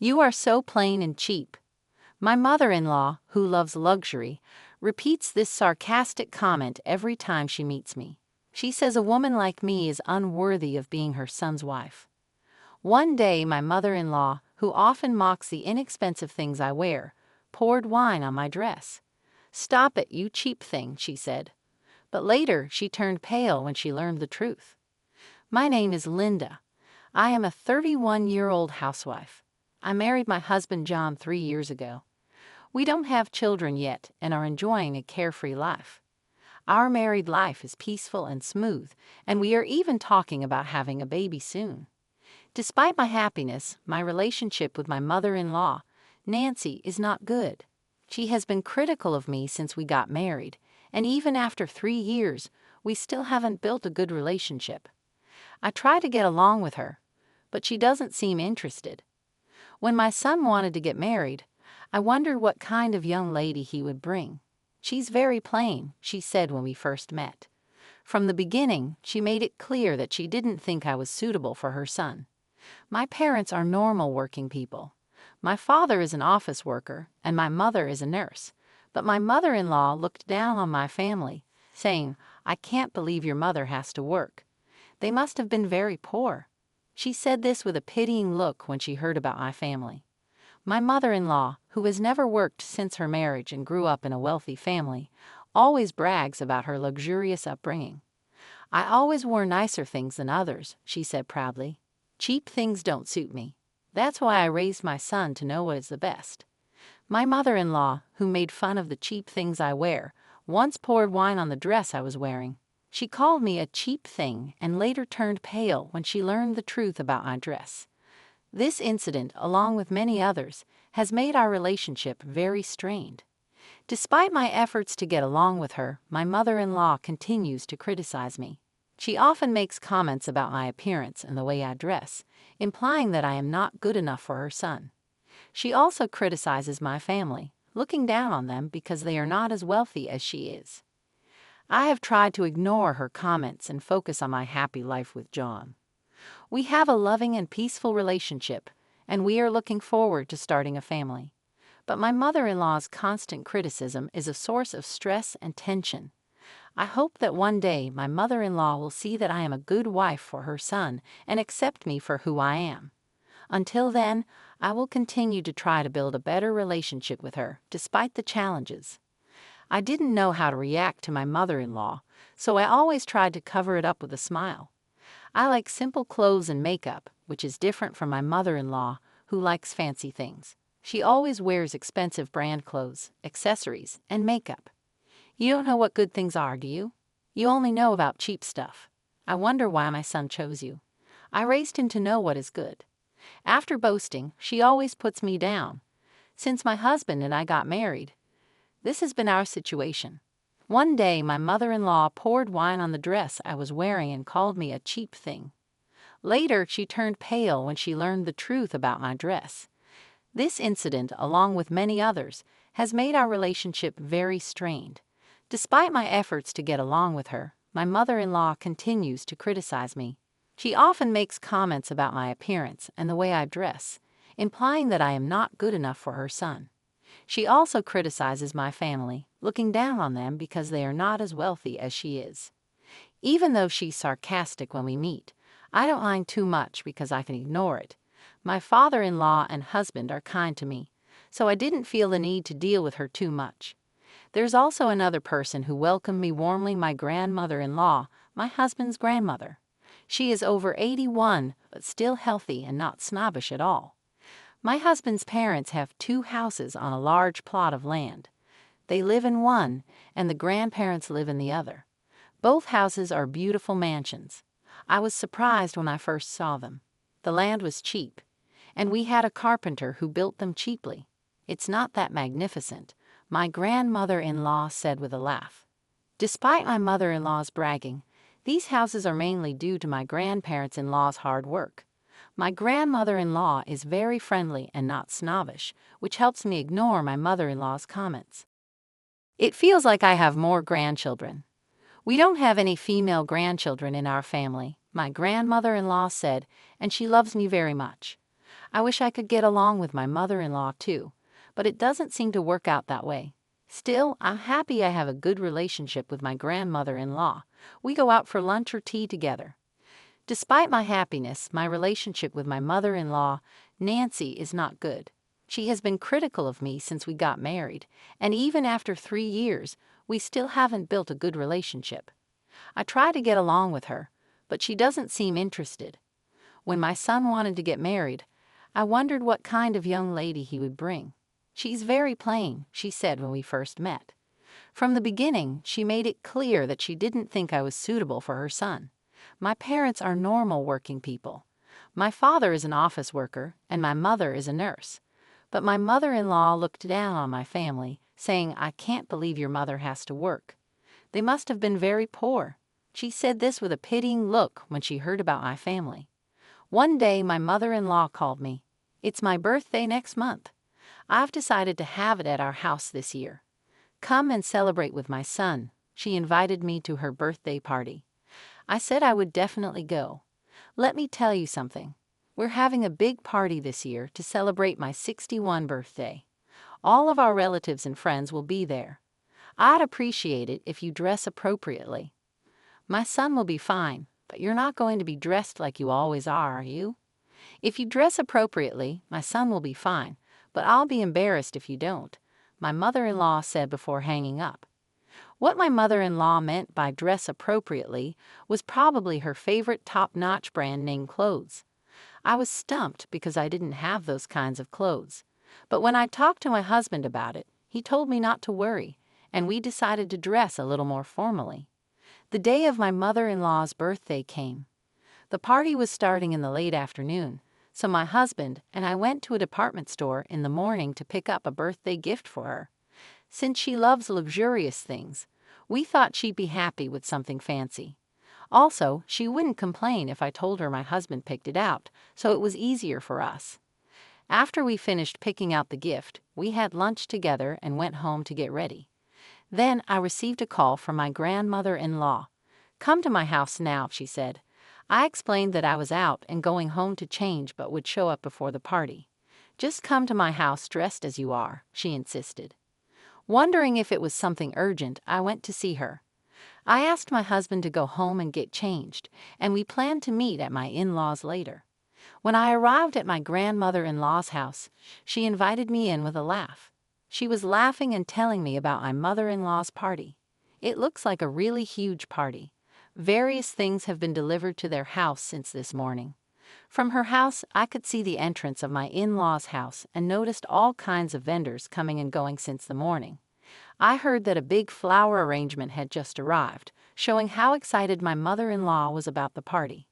You are so plain and cheap. My mother-in-law, who loves luxury, repeats this sarcastic comment every time she meets me. She says a woman like me is unworthy of being her son's wife. One day, my mother-in-law, who often mocks the inexpensive things I wear, poured wine on my dress. "Stop it, you cheap thing," she said. But later, she turned pale when she learned the truth. My name is Linda. I am a 31-year-old housewife. I married my husband John 3 years ago. We don't have children yet and are enjoying a carefree life. Our married life is peaceful and smooth, and we are even talking about having a baby soon. Despite my happiness, my relationship with my mother-in-law, Nancy, is not good. She has been critical of me since we got married, and even after 3 years, we still haven't built a good relationship. I try to get along with her, but she doesn't seem interested. When my son wanted to get married, I wondered what kind of young lady he would bring. "She's very plain," she said when we first met. From the beginning, she made it clear that she didn't think I was suitable for her son. My parents are normal working people. My father is an office worker, and my mother is a nurse. But my mother-in-law looked down on my family, saying, "I can't believe your mother has to work. They must have been very poor." She said this with a pitying look when she heard about my family. My mother-in-law, who has never worked since her marriage and grew up in a wealthy family, always brags about her luxurious upbringing. "I always wore nicer things than others," she said proudly. "Cheap things don't suit me. That's why I raised my son to know what is the best." My mother-in-law, who made fun of the cheap things I wear, once poured wine on the dress I was wearing. She called me a cheap thing and later turned pale when she learned the truth about my dress. This incident, along with many others, has made our relationship very strained. Despite my efforts to get along with her, my mother-in-law continues to criticize me. She often makes comments about my appearance and the way I dress, implying that I am not good enough for her son. She also criticizes my family, looking down on them because they are not as wealthy as she is. I have tried to ignore her comments and focus on my happy life with John. We have a loving and peaceful relationship, and we are looking forward to starting a family. But my mother-in-law's constant criticism is a source of stress and tension. I hope that one day my mother-in-law will see that I am a good wife for her son and accept me for who I am. Until then, I will continue to try to build a better relationship with her, despite the challenges. I didn't know how to react to my mother-in-law, so I always tried to cover it up with a smile. I like simple clothes and makeup, which is different from my mother-in-law, who likes fancy things. She always wears expensive brand clothes, accessories, and makeup. You don't know what good things are, do you? You only know about cheap stuff. I wonder why my son chose you. I raised him to know what is good. After boasting, she always puts me down. Since my husband and I got married, this has been our situation. One day, my mother-in-law poured wine on the dress I was wearing and called me a cheap thing. Later, she turned pale when she learned the truth about my dress. This incident, along with many others, has made our relationship very strained. Despite my efforts to get along with her, my mother-in-law continues to criticize me. She often makes comments about my appearance and the way I dress, implying that I am not good enough for her son. She also criticizes my family, looking down on them because they are not as wealthy as she is. Even though she's sarcastic when we meet, I don't mind too much because I can ignore it. My father-in-law and husband are kind to me, so I didn't feel the need to deal with her too much. There's also another person who welcomed me warmly, my grandmother-in-law, my husband's grandmother. She is over 81, but still healthy and not snobbish at all. My husband's parents have 2 houses on a large plot of land. They live in one, and the grandparents live in the other. Both houses are beautiful mansions. I was surprised when I first saw them. The land was cheap, and we had a carpenter who built them cheaply. "It's not that magnificent," my grandmother-in-law said with a laugh. Despite my mother-in-law's bragging, these houses are mainly due to my grandparents-in-law's hard work. My grandmother-in-law is very friendly and not snobbish, which helps me ignore my mother-in-law's comments. It feels like I have more grandchildren. "We don't have any female grandchildren in our family," my grandmother-in-law said, "and she loves me very much. I wish I could get along with my mother-in-law too, but it doesn't seem to work out that way. Still, I'm happy I have a good relationship with my grandmother-in-law. We go out for lunch or tea together. Despite my happiness, my relationship with my mother-in-law, Nancy, is not good. She has been critical of me since we got married, and even after 3 years, we still haven't built a good relationship. I try to get along with her, but she doesn't seem interested. When my son wanted to get married, I wondered what kind of young lady he would bring. She's very plain, she said when we first met. From the beginning, she made it clear that she didn't think I was suitable for her son. My parents are normal working people. My father is an office worker, and my mother is a nurse. But my mother-in-law looked down on my family, saying, "I can't believe your mother has to work. They must have been very poor." She said this with a pitying look when she heard about my family. One day, my mother-in-law called me. "It's my birthday next month. I've decided to have it at our house this year. Come and celebrate with my son." She invited me to her birthday party. I said I would definitely go. Let me tell you something. We're having a big party this year to celebrate my 61st birthday. All of our relatives and friends will be there. I'd appreciate it if you dress appropriately. My son will be fine, but you're not going to be dressed like you always are you? If you dress appropriately, my son will be fine, but I'll be embarrassed if you don't, my mother-in-law said before hanging up. What my mother-in-law meant by dress appropriately was probably her favorite top-notch brand name clothes. I was stumped because I didn't have those kinds of clothes. But when I talked to my husband about it, he told me not to worry, and we decided to dress a little more formally. The day of my mother-in-law's birthday came. The party was starting in the late afternoon, so my husband and I went to a department store in the morning to pick up a birthday gift for her. Since she loves luxurious things, we thought she'd be happy with something fancy. Also, she wouldn't complain if I told her my husband picked it out, so it was easier for us. After we finished picking out the gift, we had lunch together and went home to get ready. Then I received a call from my grandmother-in-law. "Come to my house now," she said. I explained that I was out and going home to change but would show up before the party. "Just come to my house dressed as you are," she insisted. Wondering if it was something urgent, I went to see her. I asked my husband to go home and get changed, and we planned to meet at my in-laws later. When I arrived at my grandmother-in-law's house, she invited me in with a laugh. She was laughing and telling me about my mother-in-law's party. "It looks like a really huge party. Various things have been delivered to their house since this morning." From her house, I could see the entrance of my in-laws' house and noticed all kinds of vendors coming and going since the morning. I heard that a big flower arrangement had just arrived, showing how excited my mother-in-law was about the party.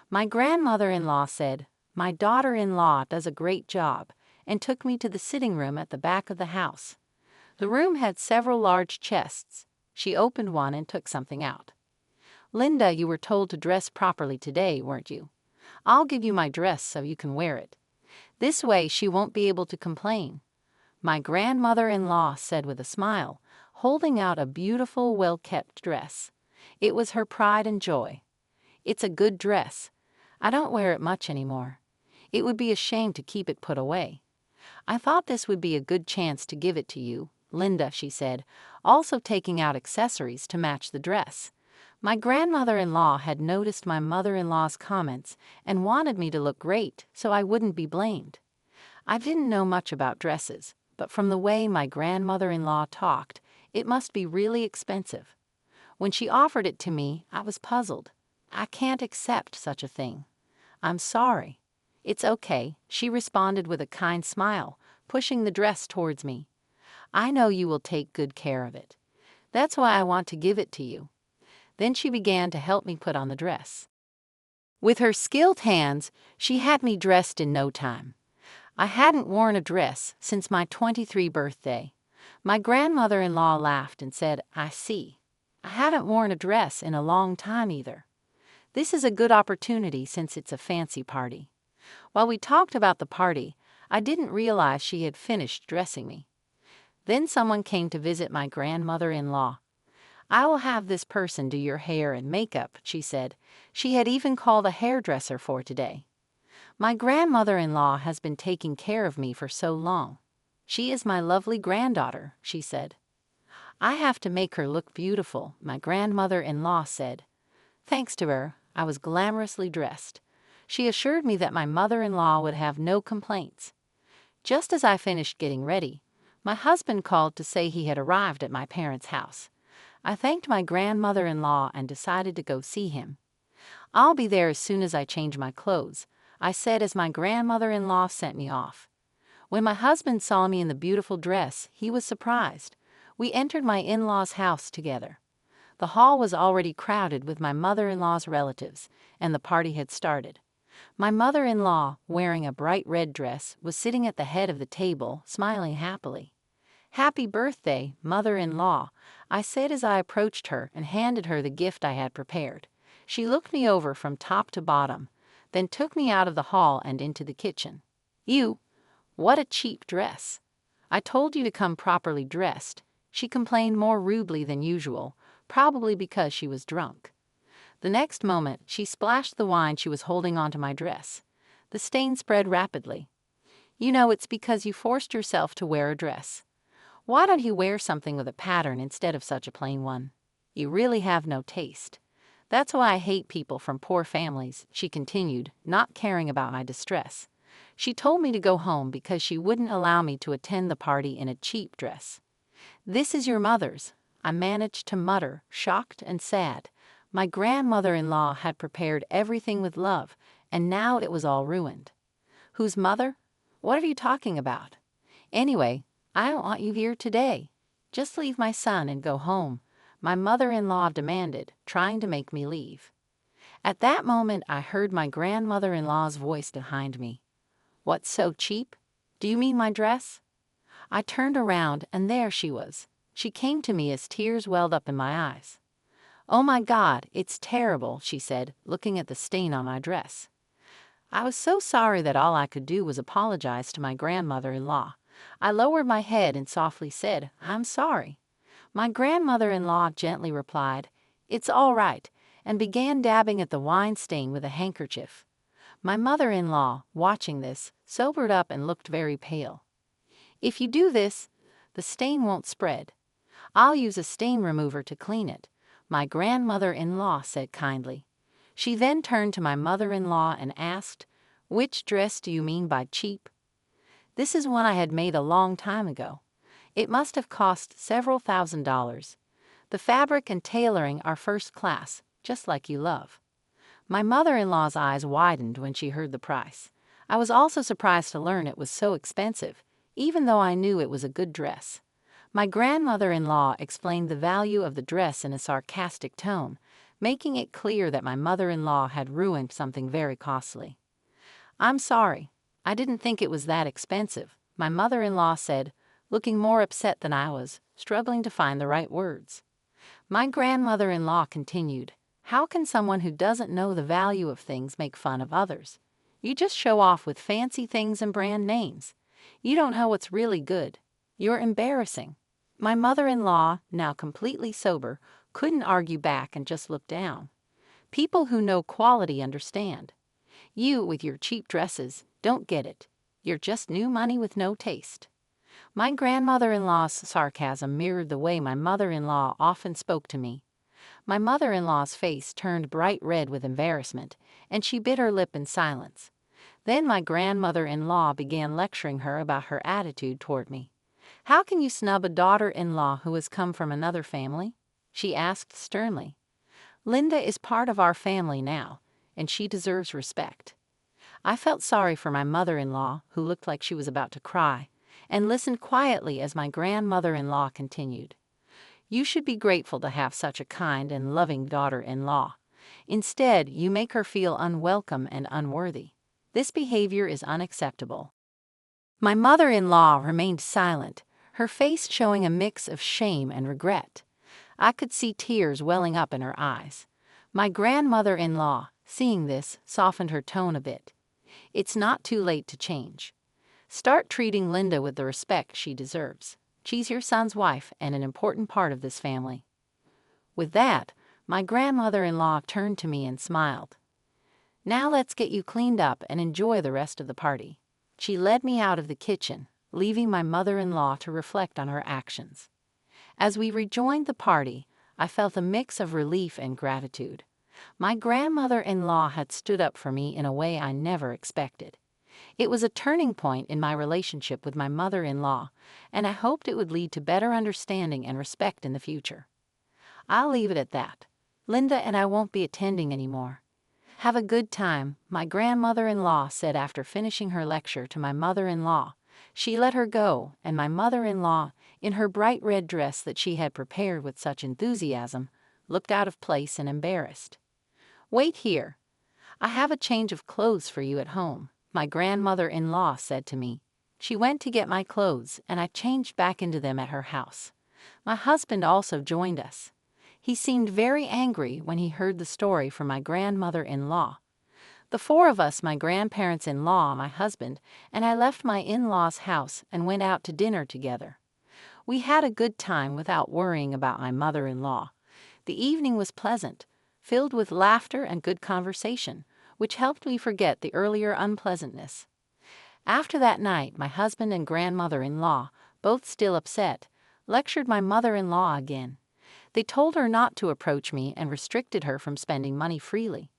My grandmother-in-law said, "My daughter-in-law does a great job," and took me to the sitting room at the back of the house. The room had several large chests. She opened one and took something out. "Linda, you were told to dress properly today, weren't you? I'll give you my dress so you can wear it. This way she won't be able to complain," my grandmother-in-law said with a smile, holding out a beautiful, well-kept dress. It was her pride and joy. "It's a good dress. I don't wear it much anymore. It would be a shame to keep it put away. I thought this would be a good chance to give it to you, Linda," she said, also taking out accessories to match the dress. My grandmother-in-law had noticed my mother-in-law's comments and wanted me to look great so I wouldn't be blamed. I didn't know much about dresses, but from the way my grandmother-in-law talked, it must be really expensive. When she offered it to me, I was puzzled. "I can't accept such a thing. I'm sorry." "It's okay," she responded with a kind smile, pushing the dress towards me. "I know you will take good care of it. That's why I want to give it to you." Then she began to help me put on the dress. With her skilled hands, she had me dressed in no time. I hadn't worn a dress since my 23rd birthday. My grandmother-in-law laughed and said, "I see. I haven't worn a dress in a long time either. This is a good opportunity since it's a fancy party." While we talked about the party, I didn't realize she had finished dressing me. Then someone came to visit my grandmother-in-law. "I will have this person do your hair and makeup," she said. She had even called a hairdresser for today. My grandmother-in-law has been taking care of me for so long. She is my lovely granddaughter, she said. I have to make her look beautiful, my grandmother-in-law said. Thanks to her, I was glamorously dressed. She assured me that my mother-in-law would have no complaints. Just as I finished getting ready, my husband called to say he had arrived at my parents' house. I thanked my grandmother-in-law and decided to go see him. I'll be there as soon as I change my clothes, I said as my grandmother-in-law sent me off. When my husband saw me in the beautiful dress, he was surprised. We entered my in-laws' house together. The hall was already crowded with my mother-in-law's relatives, and the party had started. My mother-in-law, wearing a bright red dress, was sitting at the head of the table, smiling happily. "Happy birthday, mother-in-law," I said as I approached her and handed her the gift I had prepared. She looked me over from top to bottom, then took me out of the hall and into the kitchen. What a cheap dress. I told you to come properly dressed," she complained more rudely than usual, probably because she was drunk. The next moment, she splashed the wine she was holding onto my dress. The stain spread rapidly. "You know it's because you forced yourself to wear a dress. Why don't you wear something with a pattern instead of such a plain one? You really have no taste. That's why I hate people from poor families," she continued, not caring about my distress. She told me to go home because she wouldn't allow me to attend the party in a cheap dress. "This is your mother's," I managed to mutter, shocked and sad. My grandmother-in-law had prepared everything with love, and now it was all ruined. "Whose mother? What are you talking about? Anyway, I don't want you here today. Just leave my son and go home," my mother-in-law demanded, trying to make me leave. At that moment, I heard my grandmother-in-law's voice behind me. "What's so cheap? Do you mean my dress?" I turned around, and there she was. She came to me as tears welled up in my eyes. "Oh my God, it's terrible," she said, looking at the stain on my dress. I was so sorry that all I could do was apologize to my grandmother-in-law. I lowered my head and softly said, "I'm sorry." My grandmother-in-law gently replied, "It's all right," and began dabbing at the wine stain with a handkerchief. My mother-in-law, watching this, sobered up and looked very pale. "If you do this, the stain won't spread. I'll use a stain remover to clean it," my grandmother-in-law said kindly. She then turned to my mother-in-law and asked, "Which dress do you mean by cheap?" This is one I had made a long time ago. It must have cost several $1,000s. The fabric and tailoring are first class, just like you love. My mother-in-law's eyes widened when she heard the price. I was also surprised to learn it was so expensive, even though I knew it was a good dress. My grandmother-in-law explained the value of the dress in a sarcastic tone, making it clear that my mother-in-law had ruined something very costly. "I'm sorry. I didn't think it was that expensive," my mother-in-law said, looking more upset than I was, struggling to find the right words. My grandmother-in-law continued, "How can someone who doesn't know the value of things make fun of others? You just show off with fancy things and brand names. You don't know what's really good. You're embarrassing." My mother-in-law, now completely sober, couldn't argue back and just looked down. "People who know quality understand. You, with your cheap dresses, don't get it. You're just new money with no taste." My grandmother-in-law's sarcasm mirrored the way my mother-in-law often spoke to me. My mother-in-law's face turned bright red with embarrassment, and she bit her lip in silence. Then my grandmother-in-law began lecturing her about her attitude toward me. "How can you snub a daughter-in-law who has come from another family?" she asked sternly. "Linda is part of our family now, and she deserves respect." I felt sorry for my mother-in-law, who looked like she was about to cry, and listened quietly as my grandmother-in-law continued. "You should be grateful to have such a kind and loving daughter-in-law. Instead, you make her feel unwelcome and unworthy. This behavior is unacceptable." My mother-in-law remained silent, her face showing a mix of shame and regret. I could see tears welling up in her eyes. My grandmother-in-law, seeing this, softened her tone a bit. "It's not too late to change. Start treating Linda with the respect she deserves. She's your son's wife and an important part of this family." With that, my grandmother-in-law turned to me and smiled. Now let's get you cleaned up and enjoy the rest of the party." She led me out of the kitchen, leaving my mother-in-law to reflect on her actions. As we rejoined the party, I felt a mix of relief and gratitude. My grandmother-in-law had stood up for me in a way I never expected. It was a turning point in my relationship with my mother-in-law, and I hoped it would lead to better understanding and respect in the future. I'll leave it at that. Linda and I won't be attending anymore. "Have a good time," my grandmother-in-law said after finishing her lecture to my mother-in-law. She let her go, and my mother-in-law, in her bright red dress that she had prepared with such enthusiasm, looked out of place and embarrassed. "Wait here. I have a change of clothes for you at home," my grandmother-in-law said to me. She went to get my clothes, and I changed back into them at her house. My husband also joined us. He seemed very angry when he heard the story from my grandmother-in-law. The four of us, my grandparents-in-law, my husband, and I, left my in-laws' house and went out to dinner together. We had a good time without worrying about my mother-in-law. The evening was pleasant, filled with laughter and good conversation, which helped me forget the earlier unpleasantness. After that night, my husband and grandmother-in-law, both still upset, lectured my mother-in-law again. They told her not to approach me and restricted her from spending money freely.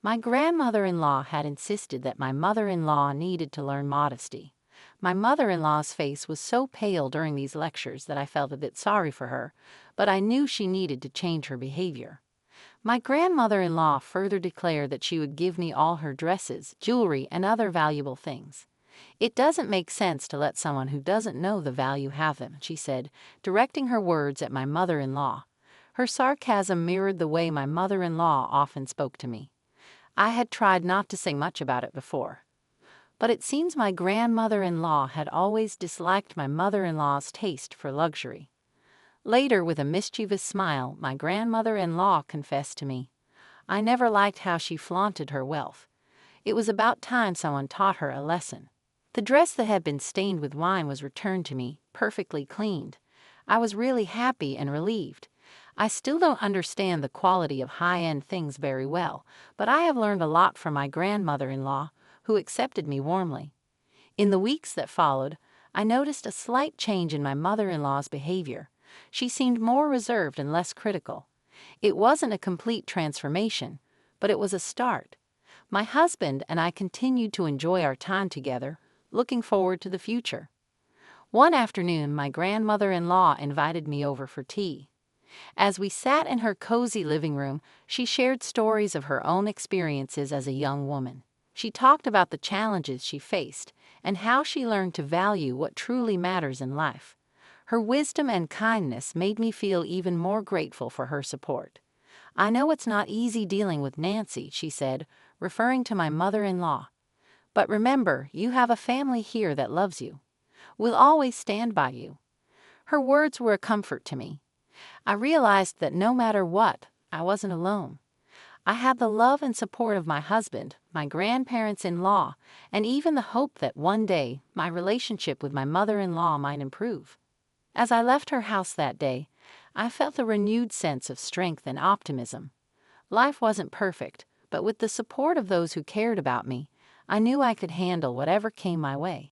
My grandmother-in-law had insisted that my mother-in-law needed to learn modesty. My mother-in-law's face was so pale during these lectures that I felt a bit sorry for her, but I knew she needed to change her behavior. My grandmother-in-law further declared that she would give me all her dresses, jewelry, and other valuable things. "It doesn't make sense to let someone who doesn't know the value have them," she said, directing her words at my mother-in-law. Her sarcasm mirrored the way my mother-in-law often spoke to me. I had tried not to say much about it before, but it seems my grandmother-in-law had always disliked my mother-in-law's taste for luxury. Later, with a mischievous smile, my grandmother-in-law confessed to me, "I never liked how she flaunted her wealth. It was about time someone taught her a lesson." The dress that had been stained with wine was returned to me, perfectly cleaned. I was really happy and relieved. I still don't understand the quality of high-end things very well, but I have learned a lot from my grandmother-in-law, who accepted me warmly. In the weeks that followed, I noticed a slight change in my mother-in-law's behavior. She seemed more reserved and less critical. It wasn't a complete transformation, but it was a start. My husband and I continued to enjoy our time together, looking forward to the future. One afternoon, my grandmother-in-law invited me over for tea. As we sat in her cozy living room, she shared stories of her own experiences as a young woman. She talked about the challenges she faced and how she learned to value what truly matters in life. Her wisdom and kindness made me feel even more grateful for her support. "I know it's not easy dealing with Nancy," she said, referring to my mother-in-law. "But remember, you have a family here that loves you. We'll always stand by you." Her words were a comfort to me. I realized that no matter what, I wasn't alone. I had the love and support of my husband, my grandparents-in-law, and even the hope that one day my relationship with my mother-in-law might improve. As I left her house that day, I felt a renewed sense of strength and optimism. Life wasn't perfect, but with the support of those who cared about me, I knew I could handle whatever came my way.